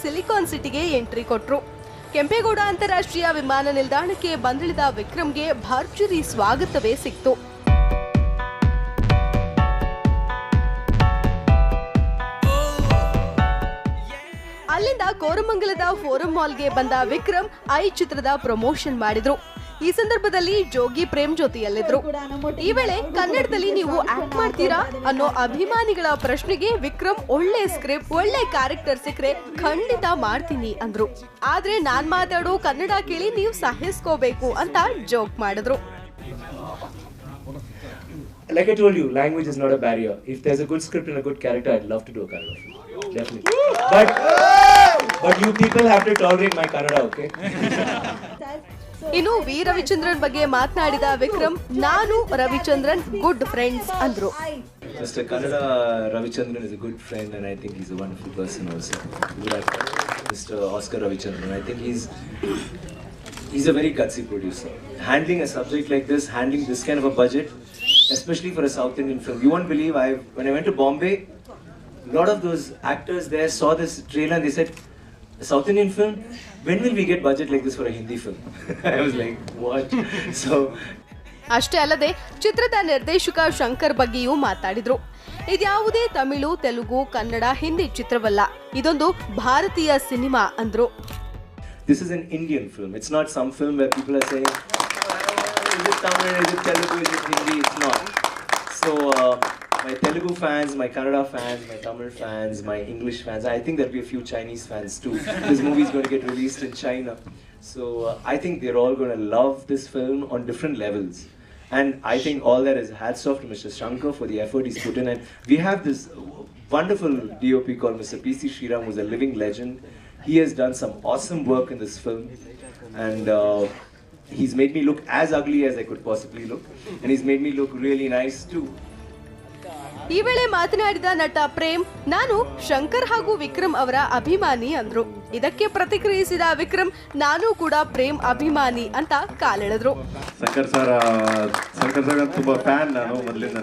Silicon ಸಿಟಿಗೆ entry ಕೊಟ್ರು. ಕೆಂಪೇಗೌಡ ಅಂತಾರಾಷ್ಟ್ರೀಯ ವಿಮಾನ ನಿಲ್ದಾಣಕ್ಕೆ ಬಂದಿಳಿದ ವಿಕ್ರಮ್ಗೆ ಭರ್ಜರಿ ಸ್ವಾಗತವೇ ಸಿಕ್ತು. ಅಲ್ಲಿಂದ ಕೋರಮಂಗಲದ ಫೋರಂ ಮಾಲ್ಗೆ ಬಂದ ವಿಕ್ರಮ್ ಐ ಚಿತ್ರದ ಪ್ರಮೋಷನ್ ಮಾಡಿದ್ರು. ಈ ಸಂದರ್ಭದಲ್ಲಿ ಜೋಗಿ ಪ್ರೇಮ್ ಜೊತೆಯಲ್ಲಿದ್ರು. ಈ ವೇಳೆ ಕನ್ನಡದಲ್ಲಿ ನೀವು ಆಕ್ಟ್ ಮಾಡ್ತೀರಾ ಅನ್ನೋ ಅಭಿಮಾನಿಗಳ ಪ್ರಶ್ನೆಗೆ ವಿಕ್ರಮ್ ಒಳ್ಳೆ ಸ್ಕ್ರಿಪ್ಟ್, ಒಳ್ಳೆ ಕ್ಯಾರೆಕ್ಟರ್ ಸಿಕ್ಕರೆ ಖಂಡಿತ ಮಾಡ್ತೀನಿ ಅಂದ್ರು. ಆದ್ರೆ ನಾನ್ ಮಾತಾಡೋ ಕನ್ನಡ ಕೇಳಿ ನೀವು ಸಹಿಸ್ಕೋಬೇಕು ಅಂತ ಜೋಕ್ ಮಾಡಿದ್ರು. Like I told you, language is not a barrier. If there's a good script and a good character, I'd love to do a Kannada film. Definitely. But you people have to tolerate my Kannada, okay? ಇನ್ನು V Ravichandran ಬಗ್ಗೆ ಮಾತನಾಡಿದ ವಿಕ್ರಮ್, ನಾನು Ravichandran good friends ಅಂದ್ರು. Mr. Kannada Ravichandran is a good friend and I think he's a wonderful person also. Good actor. Mr. Oscar Ravichandran, I think he's a very gutsy producer. Handling a subject like this, handling this kind of a budget, especially for a South Indian film. You won't believe, when I went to Bombay, a lot of those actors there saw this trailer and they said, a South Indian film? When will we get budget like this for a Hindi film? I was like, what? So ಅಷ್ಟೇ ಅಲ್ಲದೆ ಚಿತ್ರದ ನಿರ್ದೇಶಕ ಶಂಕರ್ ಬಗ್ಗೆಯೂ ಮಾತಾಡಿದ್ರು. ಇದ್ಯಾವುದೇ ತಮಿಳು, ತೆಲುಗು, ಕನ್ನಡ, ಹಿಂದಿ ಚಿತ್ರವಲ್ಲ, ಇದೊಂದು ಭಾರತೀಯ cinema ಅಂದ್ರು. This is an Indian film. It's not some film where people are saying, is it Tamil, is it Telugu, is it Hindi? It's not. So my Telugu fans, my Kannada fans, my Tamil fans, my English fans, I think there'll be a few Chinese fans too. This movie is going to get released in China. So I think they're all going to love this film on different levels. And I think all that is hats off to Mr. Shankar for the effort he's put in. And we have this wonderful DOP called Mr. P.C. Sriram, who's a living legend. He has done some awesome work in this film. And he's made me look as ugly as I could possibly look. And he's made me look really nice too. ಈ ವೇಳೆ ಮಾತನಾಡಿದ ನಟ ಪ್ರೇಮ್, ನಾನು ಶಂಕರ್ ಹಾಗೂ ವಿಕ್ರಮ್ ಅವರ ಅಭಿಮಾನಿ ಅಂದ್ರು. ಇದಕ್ಕೆ ಪ್ರತಿಕ್ರಿಯಿಸಿದ ವಿಕ್ರಮ್, ನಾನು ಕೂಡ ಪ್ರೇಮ್ ಅಭಿಮಾನಿ ಅಂತ ಕಾಲೆಳೆದ್ರು. ಶಂಕರ್ ಸರ್ ತುಂಬಾ ಫ್ಯಾನ್ ನಾನು ಮೊದಲಿಂದ.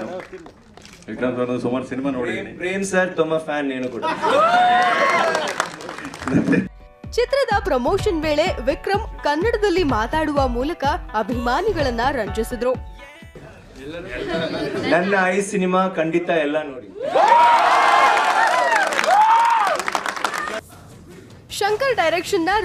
ವಿಕ್ರಮ್ ಸರ್ ಸುಮಾರು ಸಿನಿಮಾ ನೋಡಿದ್ದೀನಿ. ಪ್ರೇಮ್ ಸರ್ ತುಂಬಾ ಫ್ಯಾನ್ నేను ಕೂಡ. ಚಿತ್ರದ ಪ್ರಮೋಷನ್ ವೇಳೆ ವಿಕ್ರಮ್ ಕನ್ನಡದಲ್ಲಿ ಮಾತಾಡುವ ಮೂಲಕ ಅಭಿಮಾನಿಗಳನ್ನ ರಂಜಿಸಿದ್ರು. ನನ್ನ ಈ ಸಿನಿಮಾ ಖಂಡಿತ ಎಲ್ಲ ನೋಡಿ. ಶಂಕರ್ ಡೈರೆಕ್ಷನ್ ನ